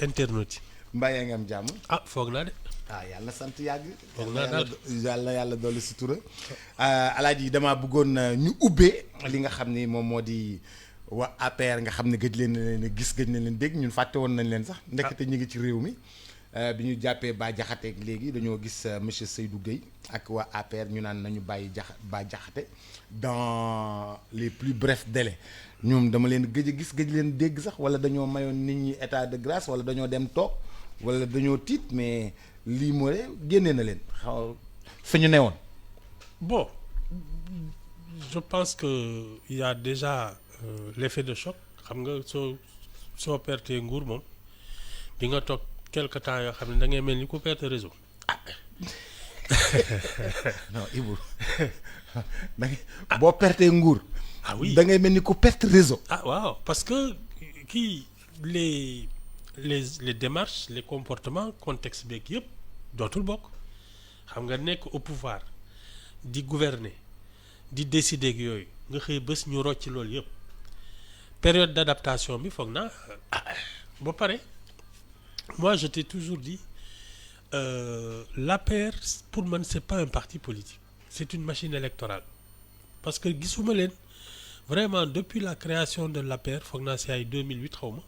internautes yi. mbaa yaa ngi am jàmm. ah foog naa de. yàlla sant yàgg. foog naa daal yàlla dolli sutura. alaaji damaa bëggoon ñu ubbee li nga xam ni moom moo di waa APR nga xam ne gëj leen gis gëj na leen dégg ñun fàtte woon nañ leen sax. ndekete ñu ngi ci réew mi. bi ñu jàppee Bah Diakhaté léegi dañoo gis monsieur Seydou Gueye ak waa APR ñu naan nañu bàyyi Bah Diakhaté dans les plus brefs délais ñoom dama leen gëj a gis gëj leen dégg sax wala dañoo mayoon nit ñi état de grâce wala dañoo dem toog wala dañoo tiit mais lii mooy génnee na leen xaw fa ñu newoon. Bon, je pense que il y a déjà l'effet de choc xam nga soo pertee nguur moom di nga toog quelque temps yoo xam ne da ngay mel ni ku perte réseau. non Ibou boo pertee nguur. ah oui da ngay mel ni ku perte réseau. waaw parce que kii les démarches les comportements contexte beeg yëpp dootul bokk xam nga nekk au pouvoir di gouverner di décider ak yooyu nga xëy bés ñu rocc loolu yëpp période d'adaptation bi foog naa ba pare moi je t'ai toujours dit l'APR pour man c'est pas un parti politique c'est une machine électorale parce que gisuma leen vraiment depuis la création de l'APR foog naa si ay 2008 xaw ma.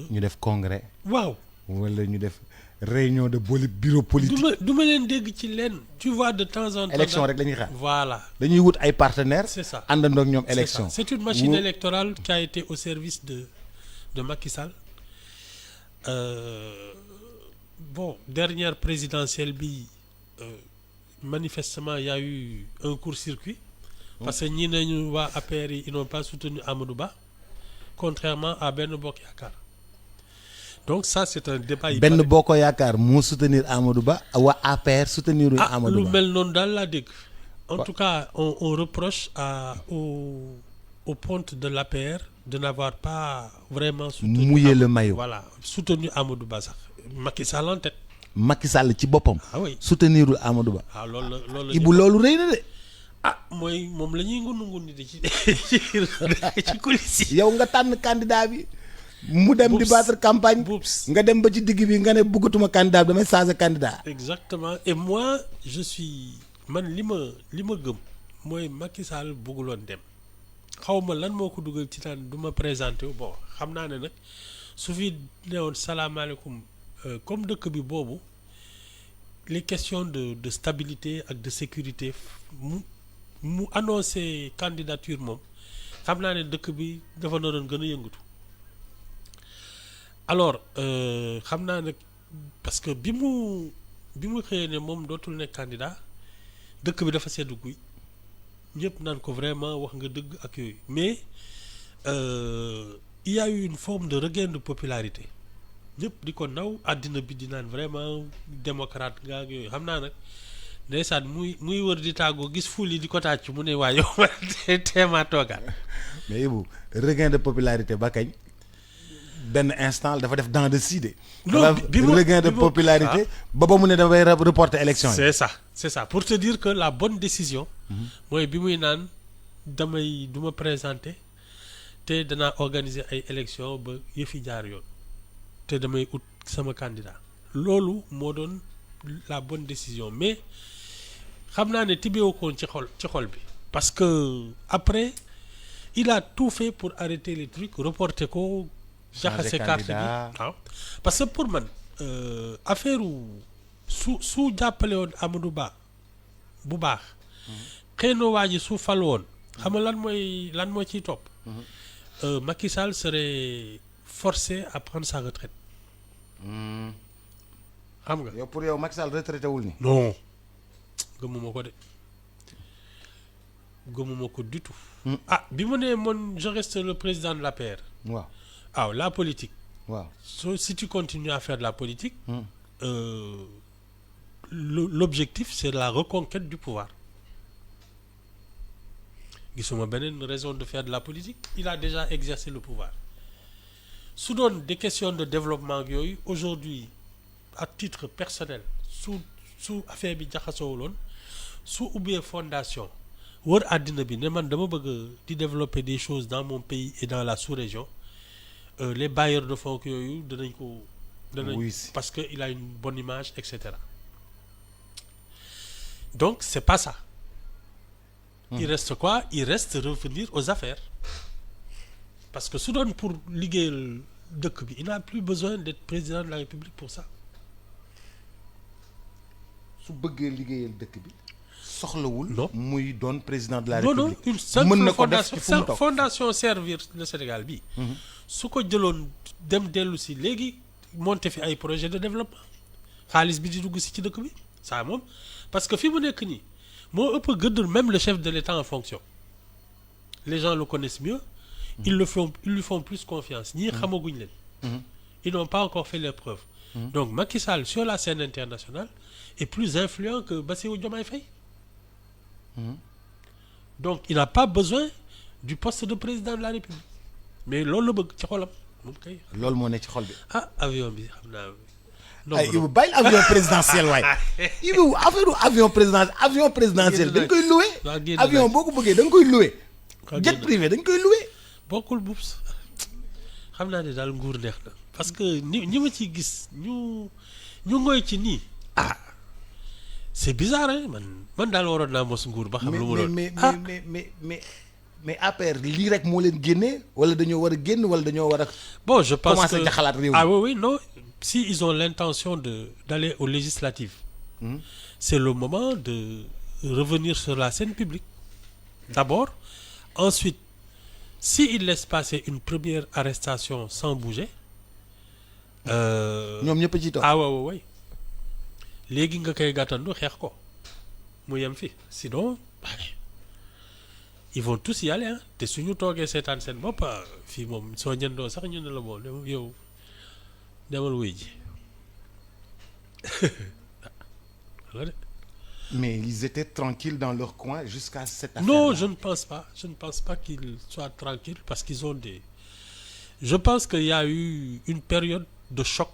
ñu def congrès. waaw wala ñu def réunion de bureau politique. du ma leen dégg ci leen tu vois de temps en temps. élection rek la ñuy xaar. voilà dañuy wut ay partenaires. c'est ça àndandoo ak ñoom élection. c'est une machine électorale qui a été au service de Macky Sall. Bon dernière présidentielle bi manifestement il y a eu un court-circuit. parce que ñi nañu waa APR yi ils n'ont pas soutenu Amadou Ba. contrairement à Benno Bokk Yaakaar donc ça c'est un débat. Benno Bokk Yaakaar moo soutenir Amadou Ba waa APR soutenir Amadou Ba. lu mel noonu daal laa dégg. en tout cas on reproche au ponte de l'APR de n'avoir pas vraiment soutenu mouillé le maillot. voilà soutenu Amadou Ba sax Macky Sall en tête. Macky Sall ci boppam. oui soutenirul Amadou Ba. loolu la Ibu loolu rëy na de. mooy moom la ñuy ngunu di ci coulisses yi. yow nga tànn candidat bi. mu dem di battre campagne. nga dem ba ci digg bi nga ne bëggatuma candidat bi damay changer candidat. exactement et moi je suis man li ma gëm mooy Macky Sall bëgguloon dem xaw ma lan moo ko dugal ci naan du ma présenté wu bon xam naa ne nag su fi newoon salaamaaleykum comme dëkk bi boobu les questions de stabilité ak de sécurité mu annoncé candidature moom xam naa ne dëkk bi dafa naroon gën a yëngatu alors xam naa nag parce que bi mu xëyee ne moom dootul nekk candidat dëkk bi dafa seddu guy ñëpp naan ko vraiment wax nga dëgg ak yooyu mais il y a eu une forme de regain de popularité ñëpp di ko naw àddina bi di naan vraiment démocrate nga ak yooyu xam naa nag ndeysaan muy wër di tàggoo gis ful yi di ko tàcc mu ne waa yow teema toogaat. mais Ibou regain de popularité ba kañ benn instant dafa def dans de side. regain de popularité ba mu ne dafay reporter élection yi. c'est ça pour te dire que la bonne décision. mooy bi muy naan du ma présenter te danaa organiser ay élection ba yëfi jaar yoon te damay ut sama candidat loolu moo doon la bonne décision mais. xam naa ne tibeewu koon ci xol bi parce que après il a tout fait pour arrêter les trucs reporter ko jaxase carte bi waaw parce que pour man affaire su jàppale woon Amadou Ba bu baax xëy na waa ji su fal woon xam nga lan moo ciy topp Macky Sall serait forcé à prendre sa retraite xam nga yow pour yow Macky Sall retraité wul ni non gëmuma ko de gëmuma ko du tout. bi mu ne man je reste le président de l'APR. waaw la politique. waaw si tu continues à faire de la politique. l'objectif c'est la reconquête du pouvoir. gisuma beneen raison de faire de la politique il a déjà exercé le pouvoir su doon des questions de développement yooyu aujourd'hui à titre personnel su affaire bi jaxasoowuloon su ubbee fondation wër àddina bi ne man dama bëgg di développer des choses dans mon pays et dans la sous-région les bailleurs de fonds yooyu danañ ko. Oui, si. Parce que il a une bonne image et cetera. Donc c'est pas ça. Il reste quoi? Il reste revenir aux affaires. Parce que su doon pour liggéeyal dëkk bi il n'a plus besoin d'être président de la République pour ça. su bëggee liggéeyal dëkk bi soxlawul. Non. muy doon président de la Non, République. une seule mën na ko def ci fu mu toog. fondation servir le Sénégal bi. su ko jëloon dem dellu si léegi monter fi ay projet de développement xaalis bi di dugg si ci dëkk bi ça moom parce que fi mu nekk nii moo ëpp gëdd même le chef de l'État en fonction les gens le connaissent mieux. Ils lui font plus confiance ñii xamaguñ leen. Ils n'ont pas encore fait leurs preuves. Donc Macky Sall sur la scène internationale est plus influent que Bassirou Diomaye Faye. Donc il n'a pas besoin du poste de président de la République mais loolu la bëgg ci xolam moom kay. loolu moo ne ci xol bi. Avion bi xam naa. ay Ibou bàyyil avion présidentiel waay. Ibou avion présidentiel dañ koy loué. avion boo ko bëggee da nga koy loué. jet privé dañ koy loué. bokkul bubs xam naa ne daal nguur neex na parce que ñi ma ciy gis ñu ngoy ci nii. C'est bizarre hein man daal waroon naa mos nguur ba xam lu mu doon. mais APR lii rek moo leen génnee wala dañoo war a génn wala dañoo war a. Bon je pense commencer jaxalaat réew mi. Oui non si ils ont l'intention d'aller aux législatives. C'est le moment de revenir sur la scène publique. D'abord ensuite si ils laissent passer une première arrestation sans bouger. ñoom ñëpp a ciy toog. Oui. léegi nga koy gàttandu xeex ko mu yem fi sinon ils vont tous y aller hein te suñu toogee seetaan seen bopp fii moom soo ñëndoo sax ñu ne la moom yow demal wuy ji mais ils étaient tranquilles dans leur coin jusqu'à cette affaire. Non, je ne pense pas qu'ils soient tranquilles parce qu'ils ont je pense qu'il y a eu une période de choc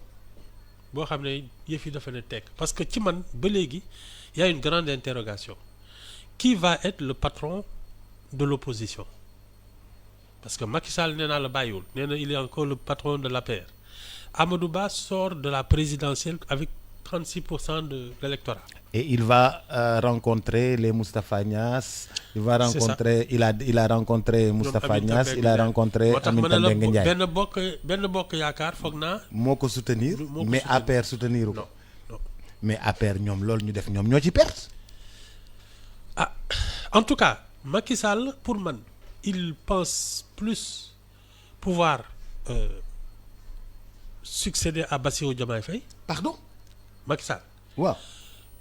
boo xam ne yëf yi dafa ne tekk parce que ci man ba léegi il y a une grande interrogation qui va être le patron de l'opposition parce que Macky Sall nee naa la bàyyiwul nee na il est encore le patron de l'APR. Amadou Ba sort de la présidentielle avec 36% de l'électorat. Et il va rencontrer les Moustapha Niasse. Il va rencontrer il a rencontré Moustapha Niasse, il a rencontré Aminata Mbengue Ndiaye. benn bokk yaakaar foog naa. moo ko soutenir mais APR soutenir ko. Non. Mais APR ñoom loolu ñu def ñoom ñoo ci perte. En tout cas Macky Sall pour man il pense plus pouvoir succéder à Bassirou Diomaye Faye. Pardon. Macky Sall. waaw.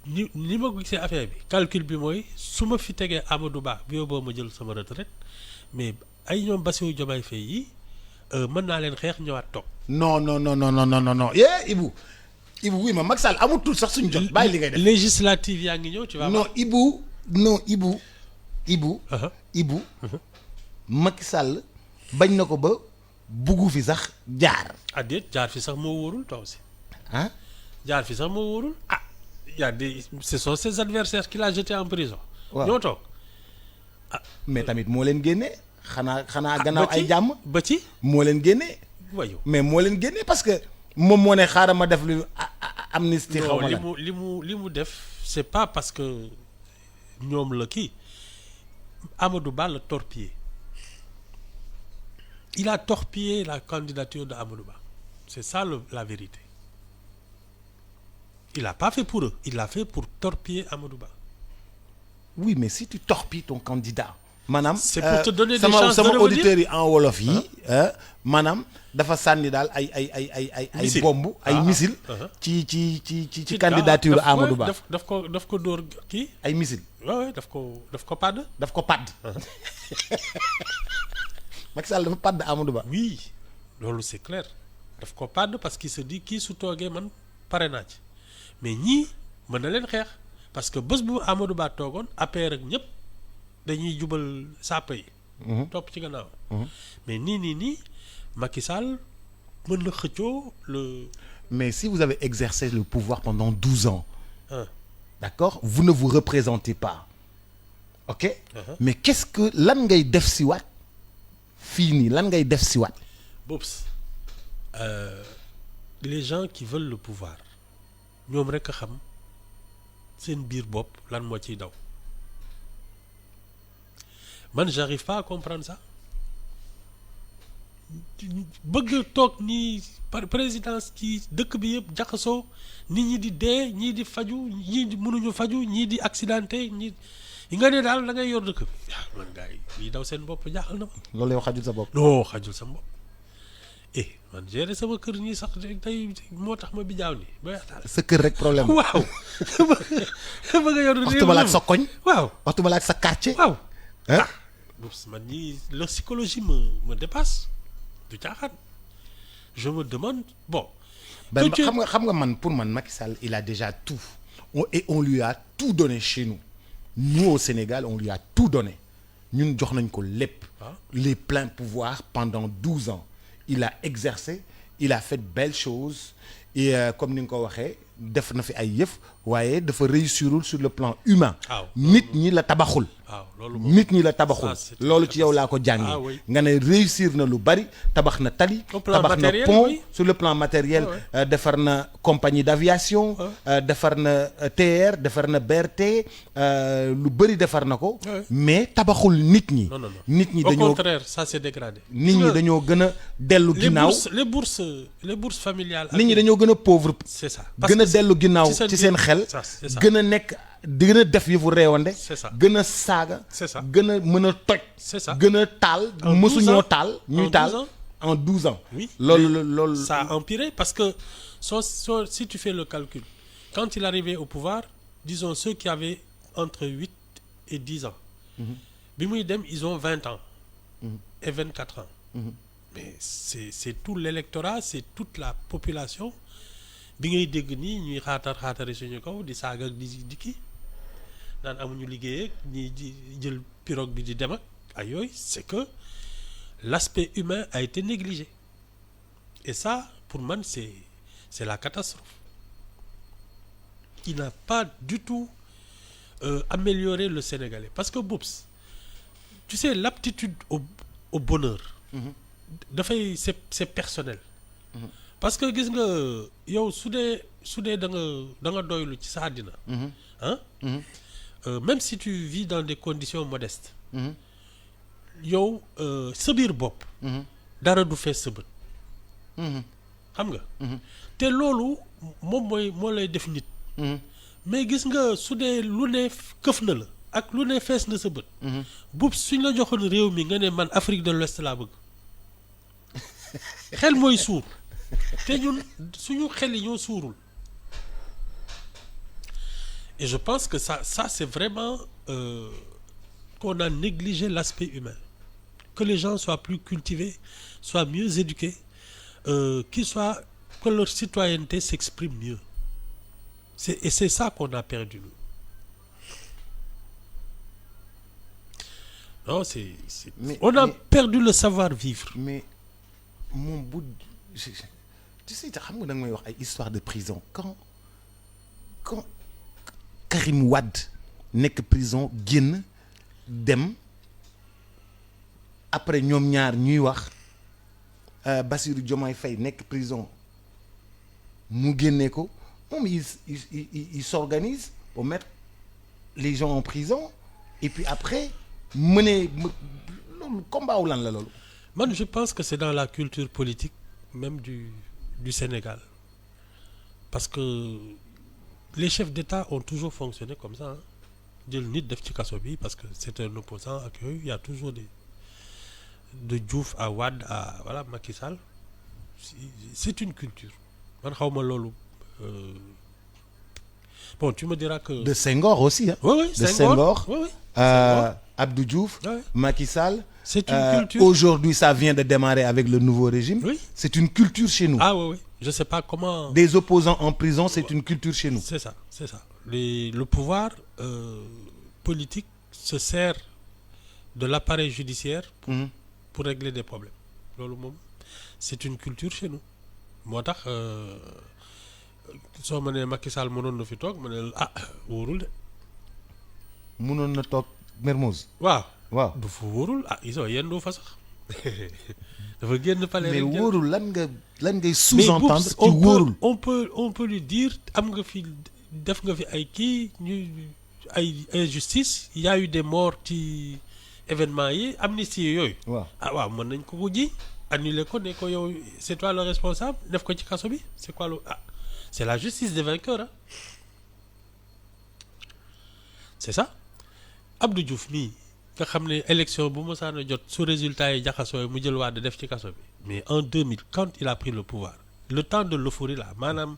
ni ma ko gisee affaire bi calcul bi mooy su ma fi tegee Amadou Ba bi boo ma jël sama retraite mais ay ñoom Bassirou Diomaye Faye yi mën naa leen xeex ñëwaat toog. non. Ibou oui ma Macky Sall amul tout sax suñu jot. bàyyi li ngay def législative yaa ngi ñëw tu vas. non Ibou. Macky Sall bañ na ko ba buggu fi sax jaar. déet jaar fi sax moo wóorul taw si. jaar fi sax moo wóorul ce sont ses adversaires qu'il a jeté en prison. waaw ñoo toog. mais tamit moo leen génne xanaa gannaaw ay jàmm. ba ci moo leen génne. wayu mais moo leen génne parce que moom moo ne xaaral ma def lu amnistie. xaw ma la li mu def c'est pas parce que ñoom la kii Amadou Ba la torpillé. Il a torpillé la candidature de Amadou Ba c'est ça la vérité. Il l'a pas fait pour eux, il l'a fait pour torpiller Amadou Ba. Oui, mais si tu torpilles ton candidat. Maanaam c'est pour te donner des chances de sama revenir. auditeurs yi en wolof yi. maanaam dafa sànni daal ay bomb ay missile. ci candidature Amadou Ba. daf ko dóor kii. ay missile. waaw daf ko padd. daf ko padd. Macky Sall dafa padd Amadou Ba. Oui loolu c'est clair daf ko padd parce qu'il se dit kii su toogee man pare naa ci mais ñii mën na leen xeex parce que bés bu Amadou Ba toogoon APR ak ñëpp dañuy jubal sàpp yi. topp ci gannaaw. mais nii Macky Sall mën na xëccoo le. Mais si vous avez exercé le pouvoir pendant 12 ans. D'accord, vous ne vous représentez pas. Ok. Mais qu'est-ce que lan ngay def si waat fii nii lan ngay def si waat. Boops les gens qui veulent le pouvoir ñoom rek a xam seen biir bopp lan moo ciy daw man j'arrive pas à comprendre ça bëgg toog nii par présidence ci dëkk bi yëpp jaxasoo nit ñi di dee ñii di faju ñii di mënuñu faju ñii di accidenté ñii nga ne daal da ngay yor dëkk bi man gars yi daw seen bopp jaaxal na ma. loolu yow xajul sa bopp. non xajul sa bopp man gérer sama kër ñii sax tey moo tax ma bijaaw ni ba waxtaan. sa kër rek problème. waaw. ba nga yor waxtu ma la ak sa koñ. waaw waxtu ma la ak sa quartier. waaw. man ñii leur psychologie me dépasse du caaxaan je me demande bon. Ben, xam nga man pour man Macky Sall il a déjà tout et on lui a tout donné chez nous nous au Sénégal on lui a tout donné ñun jox nañ ko lépp. Les pleins pouvoirs pendant 12 ans il a exercé il a fait de belles choses et comme ni nga ko waxee def na fi ay yëf waaye dafa réussirul sur le plan humain. nit ñi la tabaxul. nit ñi la tabaxul. loolu ci yow laa ko jàngee. nga ne réussir na lu bari tabax na tali. tabax na pont sur le plan matériel. defar na compagnie d'aviation. defar na TER defar na BRT lu bari defar na ko. mais tabaxul nit ñi. nit ñi dañoo au contraire ça s'est dégradé. nit ñi dañoo gën a dellu ginnaaw. les bourses familiales. nit ñi dañoo gën a pauvre. c'est ça gën a dellu ginnaaw ci seen xel. gën a nekk gën a def yëfu réewande. gën a saaga. gën a mën a toj. gën a taal. mësuñoo taal ñuy taal en 12 ans. oui loolu ça a empiré parce que si tu fais le calcul quand il arrivait au pouvoir disons ceux qui avaient entre 8 et 10 ans. bi muy dem ils ont 20 ans. et 24 ans. mais c'est tout l'électorat c'est toute la population. bi ngay dégg nii ñuy xaatari suñu kaw di saaga ak di kii naan amuñu liggéey ak ñi di jël pirogue bi di dem ak ay yooyu c'est que l'aspect humain a été négligé et ça pour man c'est la catastrophe. Il n'a pas du tout amélioré le Sénégalais parce que Boubs tu sais l'aptitude au bonheur. dafay c'est personnel. parce que gis nga yow su dee da nga doylu ci sa àddina. Même si tu vis dans des conditions modestes. yow sa biir bopp. dara du fees sa bët. xam nga. te loolu moo lay def nit. mais gis nga su dee lu ne këf na la ak lu ne fees na sa bët. boobu suñ la joxoon réew mi nga ne man Afrique de l'Ouest laa bëgg xel mooy suur. te ñun suñu xel yi ñoo suurul et je pense que ça c'est vraiment qu'on a négligé l'aspect humain que les gens soient plus cultivés soient mieux éduqués que leur citoyenneté s'exprime mieux c'est ça qu'on a perdu nous. Non on a perdu le savoir-vivre. mais moom bu tu sais xam nga da nga may wax ay histoire de prison quand Karim Wade nekk prison génn dem après ñoom ñaar ñuy wax Bassirou Diomaye Faye nekk prison mu génnee ko moom il s'organise pour mettre les gens en prison et puis après mener loolu combat wu lan la loolu. man je pense que c'est dans la culture politique même du Sénégal parce que les chefs d'État ont toujours fonctionné comme ça jël nit def ci kaso bi parce que c'est un opposant ak yooyu il y a toujours de Diouf à Wade à voilà Macky Sall c'est une culture man xawma loolu bon tu me diras que de Senghor aussi hein. Oui, de Senghor. Oui. Abdou Diouf. Oui. Macky Sall. C'est une culture. Aujourd'hui ça vient de démarrer avec le nouveau régime. Oui. C'est une culture chez nous. Ah oui. Je sais pas comment. Des opposants en prison, c'est une culture chez nous. C'est ça. Le pouvoir politique se sert de l'appareil judiciaire pour régler des problèmes. loolu moom c'est une culture chez nous. moo tax soo ma nee Macky Sall mënoon na fi toog ma ne wóorul de. mënoon na toog Mermoz. waaw. waaw du fa wóorul yéen doo fa sax dafa génn palais mais rek jël. wóorul lan ngay Mais sous-entendre Boubs, ci wóorul. on peut lui dire am nga fi def nga fi ay kii ñu ay injustice il y a eu des morts ci événement yi amnistie yooyu. waaw ah waaw mën nañ ko ji annuler ko ne ko yow c'est toi le responsable def ko ci kaso bi c'est quoi le ah c'est la justice des vainqueurs ah c'est ça Abdou Diouf mii nga xam ne élection bu mosaan a jot su résultat yi jaxasoo yi mu jël Wade def ci kaso bi mais en 2000 quand il a pris le pouvoir le temps de l'euphorie là maanaam.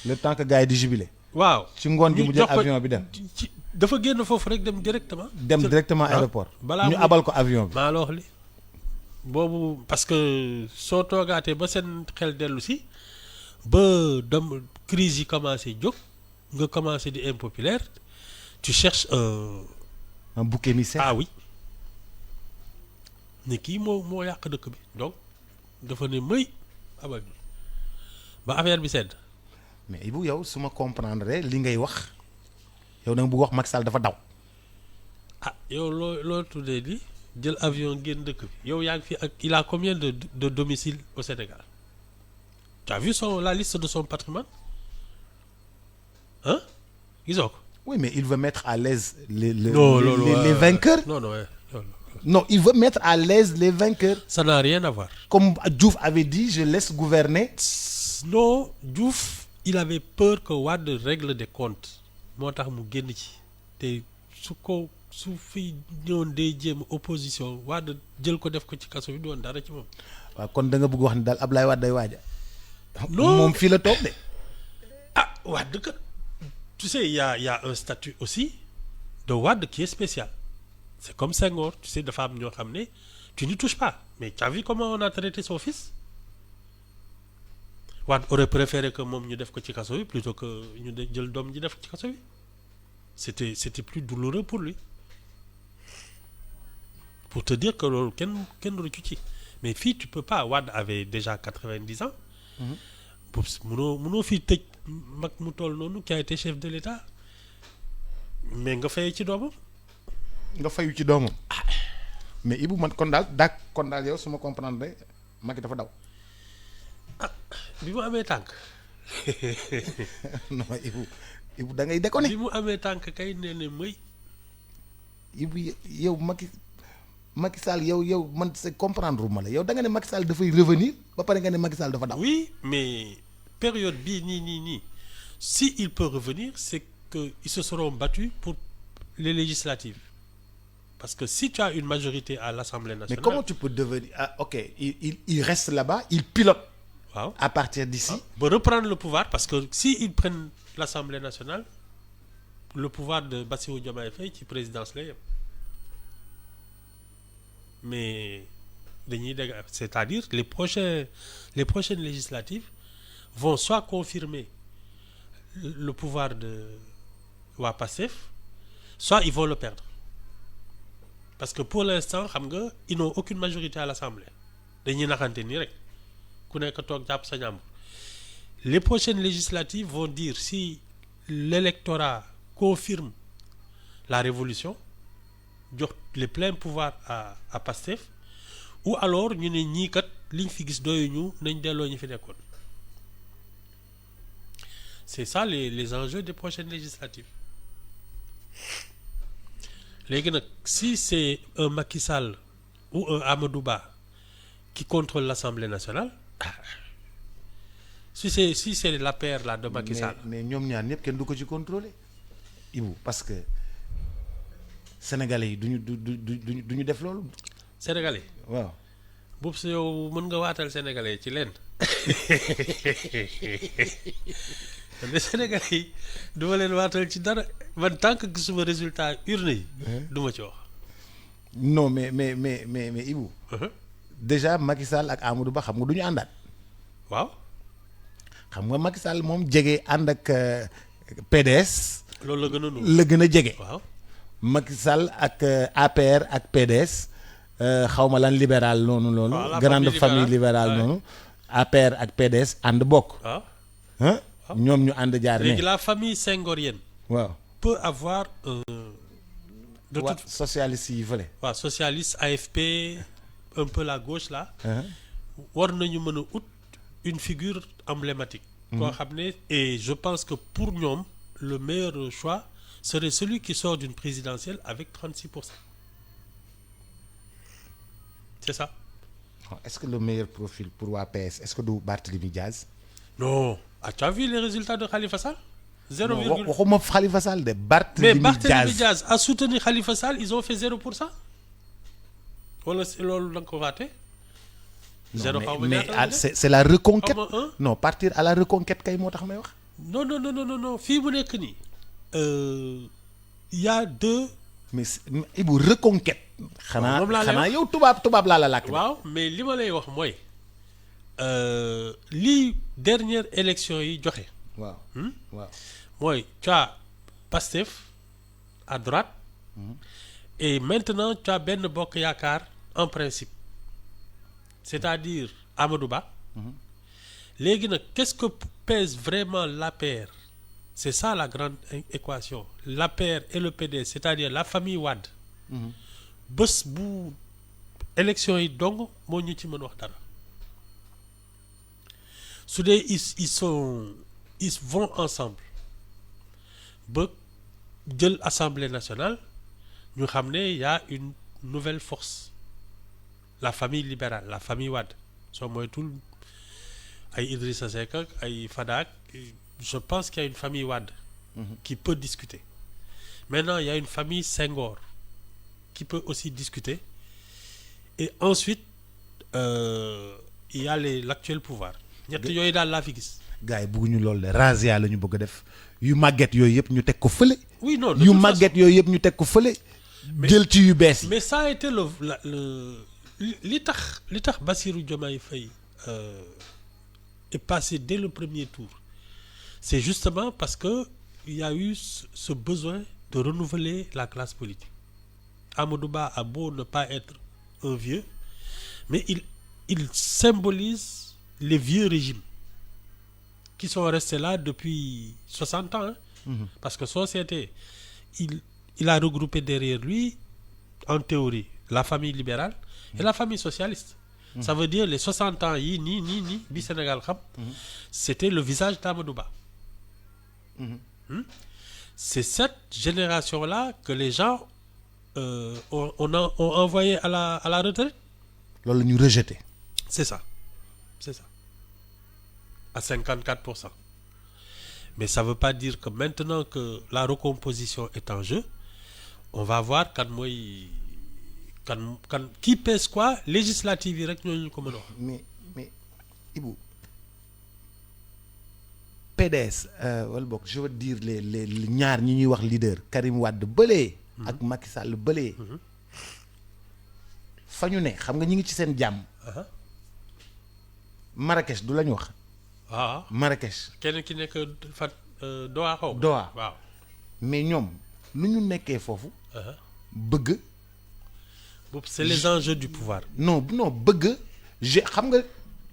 le temps que gars yi di jubilé. waaw ci ngoon gi mu ñu jël jox ko avion bi dem. dafa génn foofu rek dem directement. dem directement aéroport. balaa ñu muy- abal ko avion bi. maa la wax li boobu parce que soo toogaatee ba seen xel dellu si ba dem crise yi commencé jóg nga commencé di impopulaire tu cherches un bouc émissaire. ah oui ne kii moo yàq dëkk bi donc dafa ne mëy abal bi ba affaire bi sedd. mais Ibou yow su ma comprendre li ngay wax yow da nga bëgg wax Macky Sall dafa daw. ah yow loo tuddee di jël avion génn dëkk bi yow yaa ngi fi ak il a combien de domicile au Sénégal tu as vu la liste de son patrimoine hein gisoo ko. oui mais il veut mettre à l'aise non loolu les vainqueurs. non non non il veut mettre à l'aise les vainqueurs. ça n'a rien à voir. comme Diouf avait dit je laisse gouverner. non Diouf il avait peur que Wade règle des comptes moo tax mu génn ci te su fi ñëwoon day jéem opposition Wade jël ko def ko ci kaso bi doon dara ci moom. waaw kon da nga bëgg wax ni daal Ablaye Wade day waaja. non moom fii la toog de. ah Wade kat tu sais il y a un statut aussi de Wade qui est spécial c'est comme Senghor tu sais dafa am ñoo xam ne tu n'y touches pas mais tu as vu comment on a traité son fils Wade aurait préféré que moom ñu def ko ci kaso bi plutôt que ñu jël doom ji def ko ci kaso bi c'était plus douloureux pour lui pour te dire que loolu kenn rëccu ci mais fii tu peux pas Wade avait déjà 90 ans. boobu mënoo fii tëj mag mu toll noonu qui a été chef de l'État mais nga fay ci doomam. nga fayu ci doomam. mais Ibou man kon daal yow su ma comprendre Macky dafa daw. bi mu amee tànk. non Ibou da ngay déconner. bi mu amee tànk kay nee na may. Ibou yow Macky Sall yow man c'est comprendre ma la yow da nga ne Macky Sall dafay revenir ba pare nga ne Macky Sall dafa daw. oui mais période bii nii si il peut revenir c'est que ils se seront battus pour les législatives parce que si tu as une majorité à l'Assemblée nationale. mais comment tu peux devenir ok il reste là-bas il pilote. waaw à partir d'ici. ba reprendre le pouvoir parce que si ils prennent l'Assemblée nationale le pouvoir de Bassirou Diomaye Faye ci présidence la yem mais dañuy dégg c'est-à-dire les prochaines législatives vont soit confirmer le pouvoir de waa Pastef soit ils vont le perdre parce que pour l'instant xam nga ils n'ont aucune majorité à l'Assemblée dañuy naxante nii rek ku nekk toog jàpp sa ñàmbur les prochaines législatives vont dire si l'électorat confirme la révolution jox les pleins pouvoirs à Pastef ou alors ñu ne ñii kat liñ fi gis doyuñu nañ delloo ñu fi nekkoon c'est ça les enjeux des prochaines législatives léegi nag si c'est un Macky Sall ou un Amadou Ba qui contrôle l'Assemblée nationale si c'est l'APR là de Macky Sall. mais ñoom ñaar ñëpp kenn du ko ci contrôler Ibou parce que sénégalais yi duñu def loolu. sénégalais. waaw. boobu si yow mën nga waatal sénégalais ci lenn les sénégalais yi du ma leen waatal ci dara man tant que gisuma résultat urne yi. du ma ci wax. non mais Ibou. déjà Macky Sall ak Amadou Ba xam nga du ñu àndaat. waaw. xam nga Macky Sall moom jege ànd ak PDS. loolu la gën a jege. waaw. Macky Sall ak APR ak PDS xaw ma lan libéral noonu loolu. grande famille libérale noonu. APR ak PDS ànd bokk. waaw. ñoom ñu ànd jaar ne. léegi la famille senghorienne. waaw. peut avoir socialiste yi fële. waaw socialiste AFP un peu la gauche là war nañu mën a ut une figure emblématique koo xam ne et je pense que pour ñoom le meilleur choix serait celui qui sort d'une présidentielle avec 36%. C'est ça. Est-ce que le meilleur profil pour waa PS est-ce que du Barthélémy Diaz? Non. Ah, tu as vu les résultats de Khalifa Sall? 0, Non, waxuma Khalifa Sall de mais Barthélémy Barthélémy Diaz. Diaz a soutenu Khalifa Sall, ils ont fait 0%. Wala c'est loolu da nga ko waate. Non, xaw ma mais ñaata la de? c'est la reconquête. Xaw ma un. Non, partir à la reconquête kay moo tax may wax. Non. Fii bu nekk nii. Y a deux. mais Ibou reconquête. xanaa moom laa lay xanaa yow tubaab laa la làkk. waaw mais li ma lay wax mooy lii dernière élection yi joxe. waaw waaw. mooy tu as Pastef à droite. Et maintenant tu as Benno Bokk Yaakaar en principe. C'est-à-dire Amadou Ba. léegi nag qu'est-ce que pèse vraiment l'APR? C'est ça la grande équation. L'APR et le PDS, c'est-à-dire la famille Wade. bés bu élection yi dong moo ñu ci mën wax dara. su dee ils vont ensemble ba jël Assemblée nationale ñu xam ne y a une nouvelle force. La famille libérale, la famille Wade. soo moytul ay Idrissa Seck ak ay Fadak. Je pense qu'il y a une famille Wade qui peut discuter. Maintenant, il y a une famille Senghor qui peut aussi discuter. Et ensuite, il y a l'actuel pouvoir. ñett yooyu daal laa fi gis. gars yi bëgguñu loolu de razzia la ñu bëgg a def yu màgget yooyu yëpp ñu teg ko fële. Oui, non, de yu toute màgget yooyu yëpp ñu teg ko fële. jël ci yu bees yi. Mais ça a été li tax Bassirou Diomaye Faye est passé dès le premier tour. C'est justement parce que il y a eu ce besoin de renouveler la classe politique. Amadou Ba a beau ne pas être un vieux, mais il symbolise les vieux régimes qui sont restés là depuis 60 ans. Parce que société, il a regroupé derrière lui, en théorie, la famille libérale et la famille socialiste. Ça veut dire les 60 ans yi nii bi Sénégal xam. C'était le visage d'Amadou Ba. C'est cette génération-là que les gens ont envoyé à la retraite. loolu la ñu rejeté. C'est ça. À 54%. Mais ça ne veut pas dire que maintenant que la recomposition est en jeu, on va voir qui pèse quoi législative yi rek ñooñu ko mën a wax. mais Ibou PDS wala boog je veux dire les ñaar ñi ñuy wax leader Karim Wade bëlee. ak Macky Sall bëlee. fa ñu ne xam nga ñi ngi ci seen jàmm. Marrakech du la ñu wax. waaw Marrakech. kenn ki nekk fa Doha xaw. Doha waaw. mais ñoom lu ñu nekkee foofu. bëgg. C'est les enjeux du pouvoir. non bëgg xam nga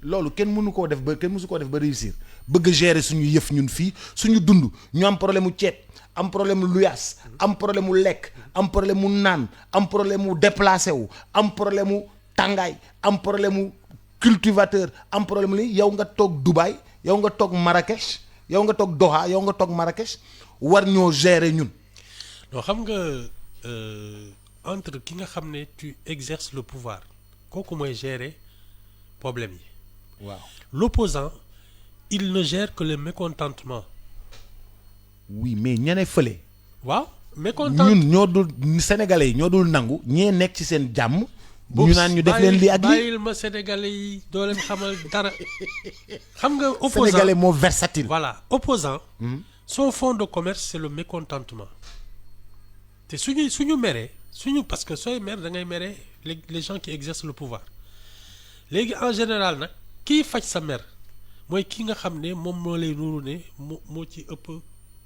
loolu kenn mënu koo def ba kenn mësu koo def ba réussir bëgg gérer suñu yëf ñun fii suñu dund ñu am problème mu ceeb am problème mu luyaas am problème mu lekk am problème mu naan am problème mu déplacé wu am problème mu tàngaay am problème mu cultivateur am problème li yow nga toog Dubaï yow nga toog Marrakech yow nga toog Doha yow nga toog Marrakech war ñoo gérer ñun. non xam nga entre ki nga xam ne tu exerces le pouvoir kooku mooy gérer problème yi. waaw l'opposant il ne gère que le mécontentement. oui mais ñene fële. waaw mécontent ñun ñoo dul sénégalais yi ñoo dul nangu ñee nekk ci seen jàmm. ñu naan ñu def leen lii ak lii bàyyil ma sénégalais yi doo leen xamal dara. xam nga opposant sénégalais moo versatile. voilà opposant son fonds de commerce c'est le mécontentement. te suñu meree parce que sooy mer da ngay meree les gens qui exercent le pouvoir léegi en général nag kiy faj sa mer mooy ki nga xam ne moom moo lay nuru ne moo ci ëpp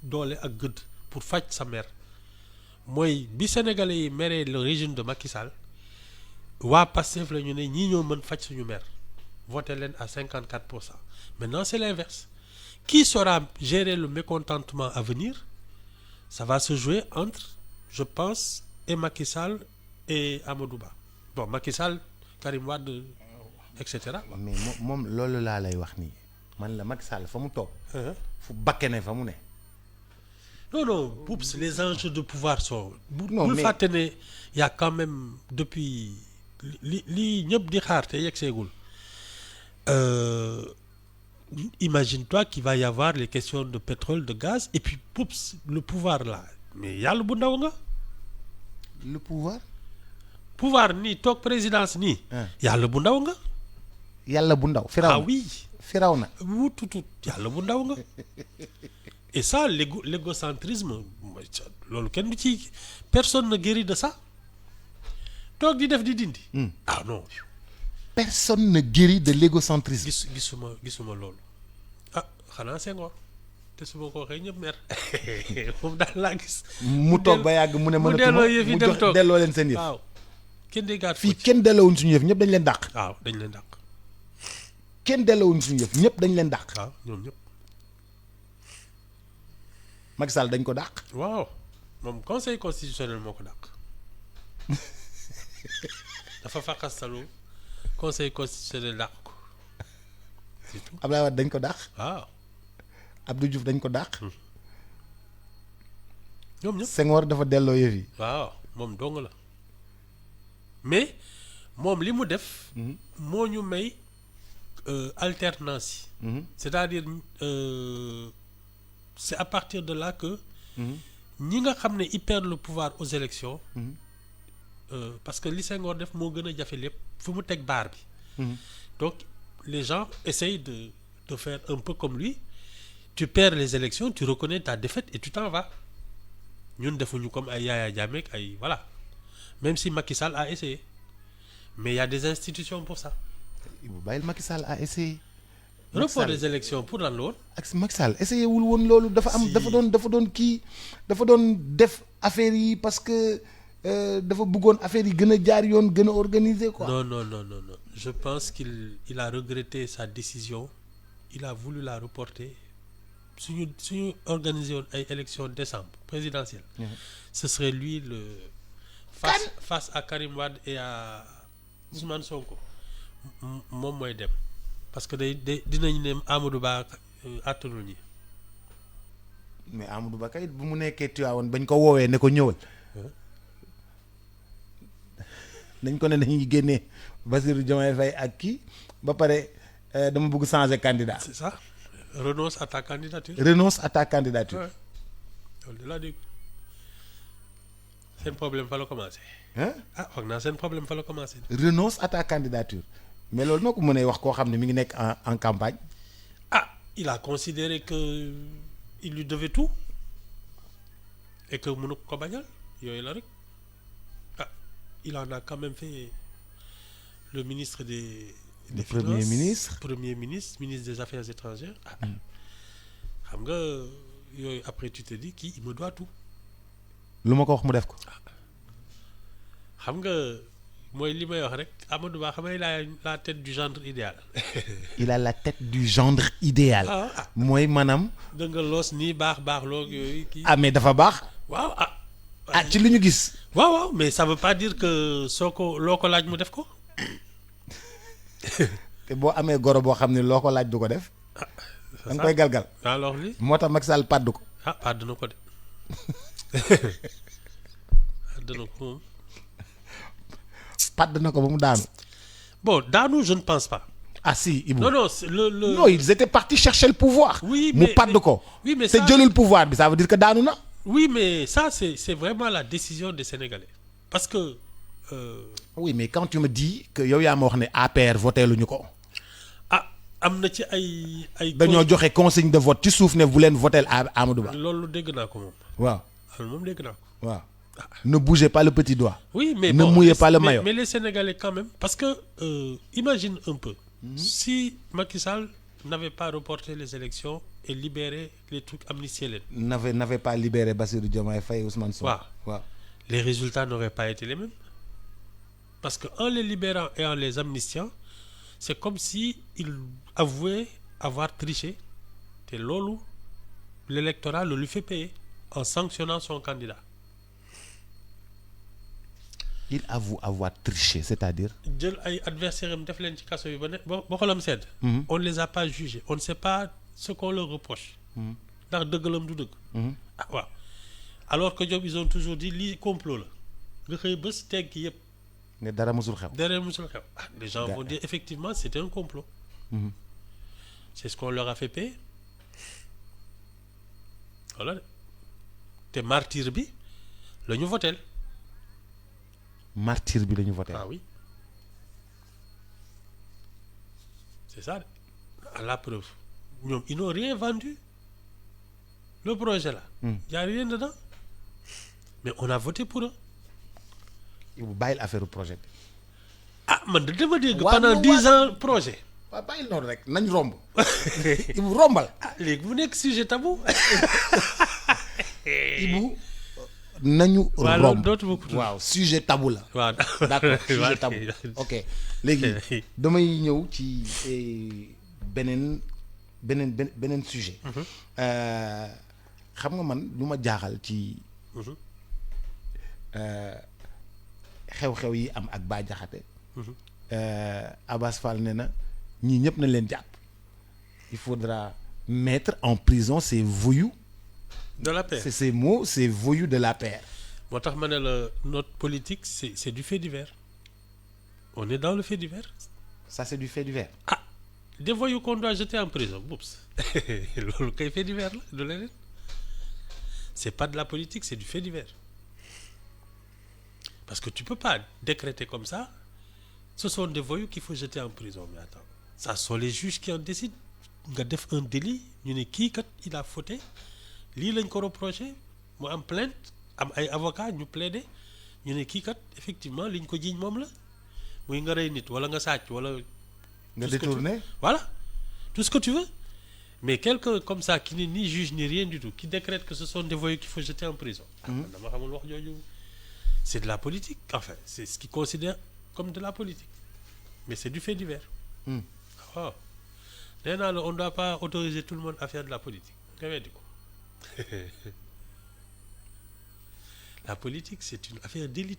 doole ak gëdd pour faj sa mer mooy bi sénégalais yi meree le régime de Macky Sall waa Pastef la ñu ne ñii ñoo mën faj suñu mer voté leen à 54%. Maintenant c'est l'inverse. Qui saura gérer le mécontentement à venir? Ça va se jouer entre, je pense, et Macky Sall et Amadou Ba. Bon, Macky Sall Karim Wade et cetera. mais moom loolu laa lay wax nii man la Macky Sall fa mu toog. fu bakkene fa mu ne. non Poups, les enjeux de pouvoir sont. non bul mais fàtte ne y a quand même depuis li ñëpp di xaar te yegg seegul. Imagine-toi qu'il va y avoir les questions de pétrole, de gaz, et puis poups, le pouvoir là. Mais yàlla bu ndaw nga. le pouvoir. pouvoir nii toog présidence nii. yàlla bu ndaw nga. yàlla bu ndaw. firaw ah oui. firaw na. wututut yàlla bu ndaw nga. et ça l'égocentrisme loolu kenn du ci personne ne guérit de ça. toog di def di dindi. ah non. personne ne guérit de l'égocentrisme. gisuma loolu. ah xanaa Senghor te su ma ko waxee ñëpp mer moom daal laa gis. mu toog ba yàgg mu ne mënatuma mu jox delloo leen seen yëf. waaw kenn déggaat fii kenn delloowuñ suñu yëf ñëpp dañ leen dàq. waaw dañ leen dàq. kenn delloowuñ suñu yëf ñëpp dañ leen dàq. waaw ñoom ñëpp. Macky Sall dañ ko dàq. waaw moom conseil constitutionnel moo ko dàq. dafa faqastalu conseil constitutionnel dàq ko. c'est tout. Abdoulaye Wade dañ ko dàq. waaw. Abdou Diouf dañ ko dàq. ñoom ñëpp. Senghor dafa delloo yëf yi. waaw moom dong la mais moom li mu def. moo ñu may alternance yi. c'est-à-dire c'est à partir de là que. ñi nga xam ne ils perdent le pouvoir aux élections. parce que li Senghor def moo gën a jafe lépp fu mu teg baar bi. donc les gens essayent de faire un peu comme lui. Tu perds les élections, tu reconnais ta défaite et tu t'en vas. ñun defuñu comme ay Yaya Jammeh ay voilà. Même si Macky Sall a essayé. Mais il y a des institutions pour ça. Ibou bàyyil Macky Sall a essayé. Report des élections pour lan la woon. ak Macky Sall essayé wul woon loolu dafa am. dafa doon def affaire yi parce que dafa bëggoon affaire yi gën a jaar yoon gën a organiser quoi. Non. Je pense qu'il a regretté sa décision. Il a voulu la reporter. suñu organisé woon ay élections décembre présidentielle. Ce serait lui le face à Karim Wade et à Ousmane Sonko moom mooy dem parce que dinañ ne Amadou Ba àttanul ñi. mais Amadou Ba kay bu mu nekkee Tivaouane bañ ko woowee ne ko ñëwal. dañ ko ne dañuy génnee Bassirou Diomaye Faye ak kii ba pare dama bëgg changer candidat. C'est ça. Renonce à ta candidature. Renonce à ta candidature. Ouais. loolu de laa dégg seen problème fa la commencé. ah foog naa seen problème fa la commencé. Renonce à ta candidature mais loolu noo ko mënee wax koo xam ne mi ngi nekk en campagne. ah il a considéré que il lui devait tout et que mënu ko bañal yooyu la rek ah il en a quand même fait le ministre des premier ministre. ministre des Affaires étrangères. xam nga yooyu après tu te dis kii il me doit tout. lu ma ko wax mu def ko. xam nga mooy li may wax rek Amadou Ba xam nga il a la tête du gendre idéal. il a la tête du gendre idéal. mooy maanaam. da nga loos nii baax loog yooyu kii. mais dafa baax. waaw ci li ñu gis. waaw mais ça veut pas dire que soo ko loo ko laaj mu def ko. te boo amee goro boo xam ne loo ko laaj du ko def. da nga koy galgal. alors li moo tax Macky Sall pàdd ko. pàdd na ko de. pàdd na ko moom. pàdd na ko ba mu daanu. bon daanu je ne pense pas. ah si Ibou. non c'est le non ils étaient partis chercher le pouvoir. oui mu pàdd ko. oui mais te ça jëlul pouvoir bi ça veut dire que daanu na. oui mais ça c'est vraiment la décision des Sénégalais parce que. oui mais quand tu me dis que yow yaa ma wax ne APR voté luñu ko. am na ci ay. dañoo joxe consigne de vote ci suuf ne bu leen votel Amadou Ba. loolu dégg naa ko moom. waaw moom dégg naa ko. waaw. ne bougez pas le petit doigt. oui mais ne mouillez pas le maillot. mais les Sénégalais quand même parce que imagine un peu. Si Macky Sall n'avait pas reporté les élections et libéré les trucs amnistiés leen. n'avait pas libéré Bassirou Diomaye Faye et Ousmane Sonko. waaw les résultats n'auraient pas été les mêmes parce que en les libérant et en les amnistiant c'est comme si il avouait avoir triché te loolu l'électorat le lui fait payer en sanctionnant son candidat Il avoue avoir triché, c'est-à-dire. jël ay adversaires am def leen ci kaso yi ba xolam sedd. On ne les a pas jugés, on ne sait pas ce qu'on leur reproche. ndax dëggalam du dëgg. ah waaw alors que ñoom ils ont toujours dit lii complot la nga xëy bés teggi yëpp. ne dara musul xew. dara musul xew ah les gens vont dire effectivement c'était un complot. C'est ce qu'on leur a fait payer voilà te martyr bi la ñu voteel. martyr bi la ñu voté. Ah oui c'est ça de à la preuve ñoom ils n'ont rien vendu le projet là. Y a rien dedans mais on a voté pour eux. yow bàyyil affaire projet bi. ah man de dama dégg. waaw pendant 10 ans projet. waaw bàyyil noonu rek nañ romb. Ibou rombal. ah léegi mu nekk sujet tabou. Ibou nañu waaw loolu romb dootuma ko tudd. waaw sujet tabou la. waaw d'accord sujet tabou ok léegi damay ñëw ci beneen sujet. xam nga man lu ma jaaxal ci xew-xew yi am ak Bah Diakhaté. Abass Fall ne na ñii ñëpp nañ leen jàpp. Il faudra mettre en prison ces voyous. de la paix C'est ces mots, ces voyous de la paix. moo tax ma ne la notre politique c'est du fait divers on est dans le fait divers. Ça c'est du fait divers. ah des voyous qu'on doit jeter en prison boops loolu kay fait divers la du leneen c'est pas de la politique c'est du fait divers parce que tu peux pas décréter comme ça ce sont des voyous qu'il faut jeter en prison mais attends ça sont les juges qui en décident nga def un délit ñu ne kii kat il a fauté lii lañ ko reproché mu am plainte am ay avocat ñu plaider ñu ne kii kat effectivement liñ ko jiiñ moom la muy nga rey nit wala nga sàcc wala nga détourné. voilà tout ce que tu veux mais quelqu'un comme ça qui n'est ni juge ni rien du tout qui décrète que ce sont des voyous qu'il faut jeter en prison. dama xamul wax jooju c'est de la politique enfin c'est ce qu'ils considèrent comme de la politique mais c'est du fait divers. waaw nee naa la on ne doit pas autoriser tout le monde à faire de la politique nga weddi ko la politique c'est une affaire d'élite.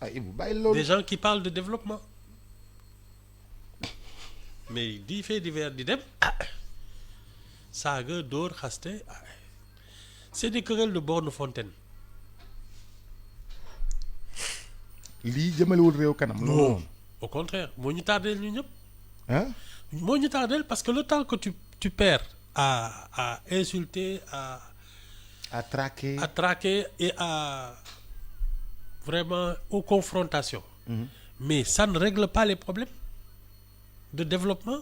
ah Ibou bàyyi loolu. des gens qui parlent de développement mais di fait divers di dem saaga dóor xaste c'est des querelles de borne fontaine. lii jëmalewul réew kanam. non au contraire moo ñu tardeel ñu ñëpp. ah. moo ñu tardeel parce que le temps que tu perds à insulter à traquer et à vraiment aux confrontations. Mais ça ne règle pas les problèmes de développement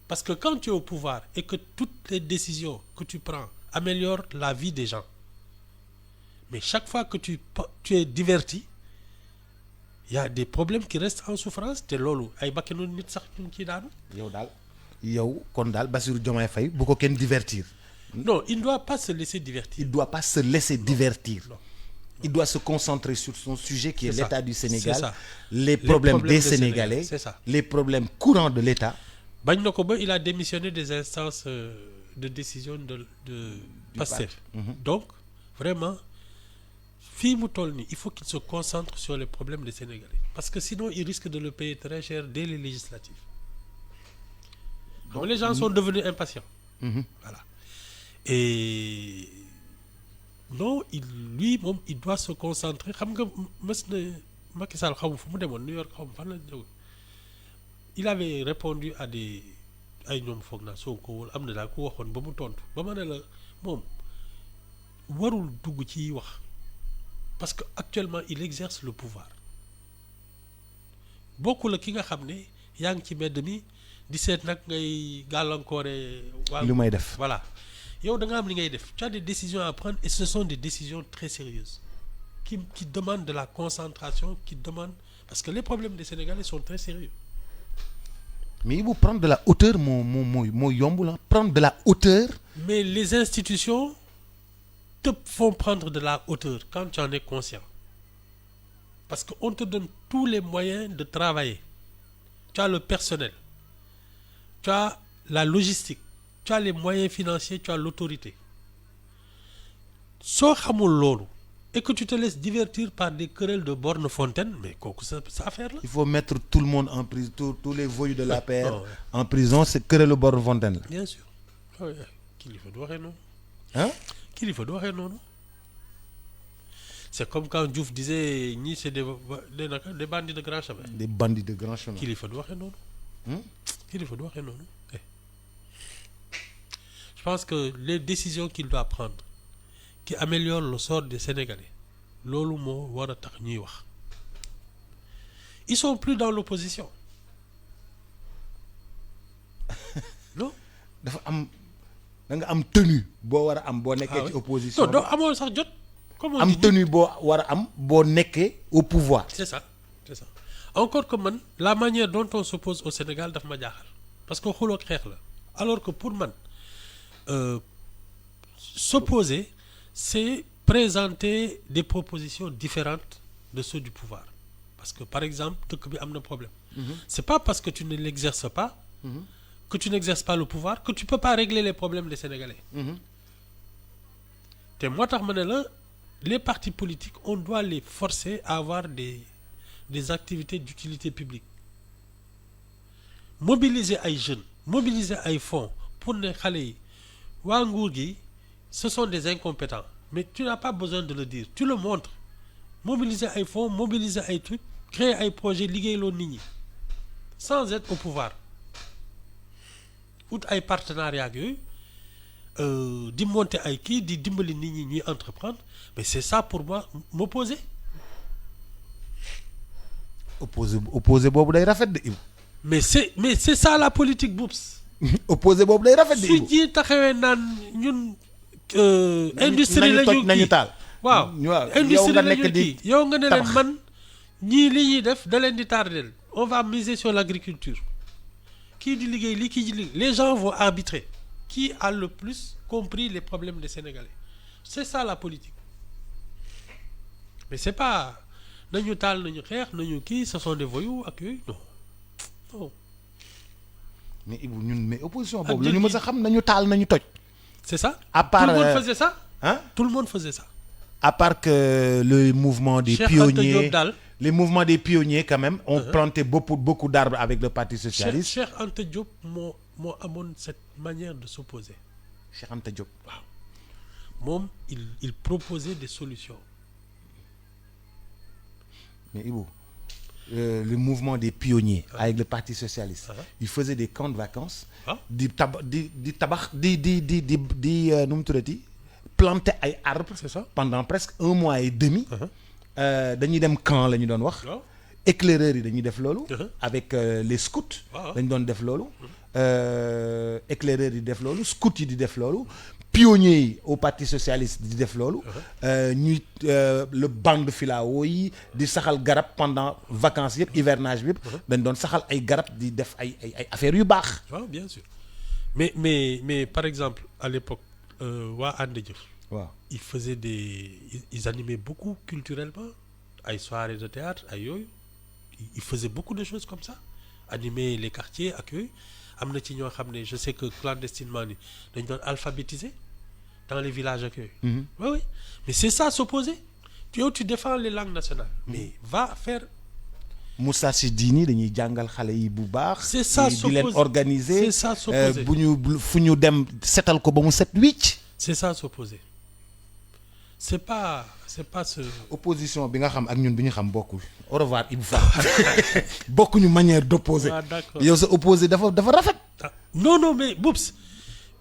parce que quand tu es au pouvoir et que toutes les décisions que tu prends améliorent la vie des gens mais chaque fois que tu es diverti il y a des problèmes qui restent en souffrance te loolu ay bakkanu nit sax ñu ngi ciy daanu. yow kon daal Bassirou Diomaye Faye bu ko kenn divertir. non il ne doit pas se laisser divertir. Il doit pas se laisser divertir. Non. Il doit se concentrer sur son sujet qui est C'est ça. l'état du Sénégal. C'est ça. Les problèmes des Sénégalais. Sénégalais. C'est ça. Les problèmes courants de l'État. bañ na ko ba il a démissionné des instances de décision de Pastef. Donc vraiment fii mu toll nii il faut qu'il se concentre sur les problèmes des Sénégalais parce que sinon il risque de le payer très cher dès les législatives. Donc les gens sont devenus impatients. Voilà et non lui moom il doit se concentrer xam nga mës na Macky Sall xamu fu mu demoon New York xamu fan la jóge il avait répondu à des ay ñoom foog naa Sonko wala am na daal ku waxoon ba mu tontu ba ma ne la moom warul dugg ci wax parce que actuellement il exerce le pouvoir bokku la ki nga xam ne yaa ngi ci mbedd mi di seet nag ngay gàllankoore. lu may def voilà yow da nga am li ngay def tu as des décisions à prendre et ce sont des décisions très sérieuses qui demandent de la concentration qui demandent parce que les problèmes des Sénégalais sont très sérieux. Mais il faut prendre de la hauteur moo yomb la prendre de la hauteur. Mais les institutions te font prendre de la hauteur quand tu en es conscient parce que on te donne tous les moyens de travailler. Tu as le personnel, tu as la logistique, tu as les moyens financiers, tu as l'autorité. Soo xamul loolu et que tu te laisses divertir par des querelles de borne fontaine mais kooku sa affaire la. Il faut mettre tout le monde en prison, tous les voyous de l'APR Non, en prison, c'est querelle bord fontaine la. bien sûr kilifa du waxee noonu. Hein? kilifa du waxee noonu. C'est comme quand Diouf disait ñii c'est des bandits de grand chemin. Des bandits de grand chemin. kilifa du waxee noonu. kilifa du waxee noonu. Je pense que les décisions qu'il doit prendre qui améliorent le sort des Sénégalais loolu moo war a tax ñuy wax. Ils sont plus dans l'opposition non. dafa am da nga am tenue boo war a am boo nekkee ci opposition. non doo amoon sax jot. comme on am dit tenue boo war a am boo nekkee au pouvoir. c'est ça encore que man la manière dont on s'oppose au Sénégal daf ma jaaxal parce que xuloo ak xeex la alors que pour man s'opposer c'est présenter des propositions différentes de ceux du pouvoir parce que par exemple dëkk bi am na problème. C'est pas parce que tu ne l'exerces pas. Que tu n'exerces pas le pouvoir que tu peux pas régler les problèmes des Sénégalais. te moo tax ma ne la les partis politiques on doit les forcer à avoir des activités d'utilité publique mobiliser ay jeunes mobiliser ay fonds pour ne xale yi waa nguur gi ce sont des incompétents mais tu n'as pas besoin de le dire tu le montres mobiliser ay fonds mobiliser ay trucs créer ay projets liggéeyloo nit ñi sans être au pouvoir ut ay partenariats ak yooyu di monter ay kii di dimbali nit ñi ñuy entreprendre mais c'est ça pour moi m'opposer. opposé boobu day rafet de Ibou. mais c'est ça la politique Boubs. opposé boobu day rafet de Ibou. su ji taxawee naan ñun. industrie la ñu nañu taal. waaw industrie la ñu kii yow nga ne leen man ñii li ñuy def da leen di tardel on va miser sur l'agriculture kii di liggéey lii kii di liggéey les gens vont arbitrer qui a le plus compris les problèmes des Sénégalais c'est ça la politique mais c'est pas nañu taal nañu xeex nañu kii ce sont des voyous ak yooyu non. mais Ibou ñun mais opposition boobu la ñu mës a xam nañu taal nañu toj. c'est ça. À part, tout le monde faisait ça. Hein? Tout le monde faisait ça. À part que le mouvement des Cheikh pionniers, Diop, les mouvements des pionniers quand même ont planté beaucoup d'arbres avec le Parti socialiste. Cheikh Anta Diop moo amoon cette manière de s'opposer. Cheikh Anta Diop. waaw moom il proposait des solutions. Mais Ibou, le mouvement des pionniers avec le Parti socialiste, il faisait des camps de vacances. di tabax nu mu tuddati planter ay arbres. C'est ça. Pendant presque 1 mois et demi. dañuy dem camp la ñu doon wax. éclaireurs yi dañuy def loolu. avec les scouts. dañu doon def loolu. éclaireurs yi def loolu scouts yi di def loolu. pionniers yi au Parti socialiste di def loolu. ñuy le bande filao yi di saxal garab pendant vacances yëpp hivernage bi yëpp. dañ doon saxal ay garab di def ay affaires yu baax. waaw bien sûr mais par exemple à l'époque waa ànd jëf. waaw ils animaient beaucoup culturellement ay soirées de théâtre ay yooyu ils faisaient beaucoup de choses comme ça animer les quartiers ak yooyu am na ci ñoo xam ne je sais que clandestinement ni dañ doon alphabétiser dans les villages ak yooyu. oui mais c'est ça s'opposer yow tu défends les langues nationales. mais va faire. Moussa Sidini dañuy jàngal xale yi bu baax. c'est ça di leen organiser. c'est ça s'opposer bu ñu fu ñu dem setal ko ba mu set wicc. c'est ça s'opposer c'est pas ce. opposition bi nga xam ak ñun bi ñu xam bokkul. au revoir Ibou Fall. bokkuñu manière d'opposer. Ah, d'accord. yow sa opposé dafa rafet. non mais Boubs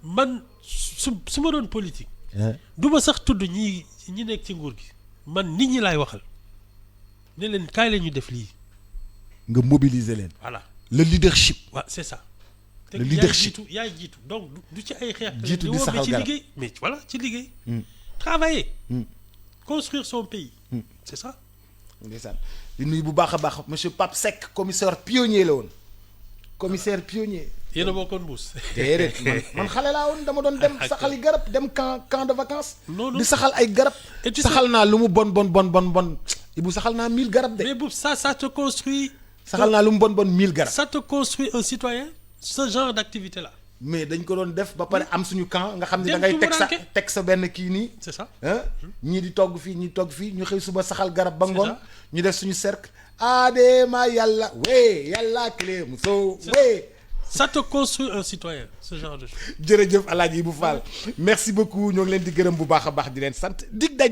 man su ma doon politique. du ma sax tudd ñi nekk ci nguur gi. man nit ñi laay waxal ne leen kaay la ñu def lii. nga mobiliser leen. voilà le leadership. waaw c'est ça. le leadership yaay jiitu donc du ci ay xeex. jiitu di saxal garab ci liggéey mais voilà ci liggéey. travailler. construire son pays. c'est ça. ndeysaan di nuyu bu baax a baax monsieur Pape Seck commissaire pionnier la woon. commissaire pionnier. yéen a bokkoon mbuus. déedéet man xale laa woon dama doon dem saxali garab dem camp de vacances. non di saxal ay garab. saxal naa lu mu bon Ibou saxal naa 1000 garab de. mais boobu ça te construit. saxal naa lu mu bon 1000 garab. ça te construit un citoyen ce genre d'activité là. mais dañ ko doon def ba pare am suñu camp nga xam ne da Dem ngay tumuranke. teg sa benn kii nii c'est ça. ah ñii di togg fii ñii togg fii ñu xëy suba saxal garab ba ngoon ça. ñu def suñu cercle adema yàlla wee yàlla clé mu sow wee Ça te construit un citoyen, ce genre de choses. jërëjëf Alaaji Ibou Fall merci beaucoup ñoo ngi leen di gërëm bu baax a baax di leen sant dig daje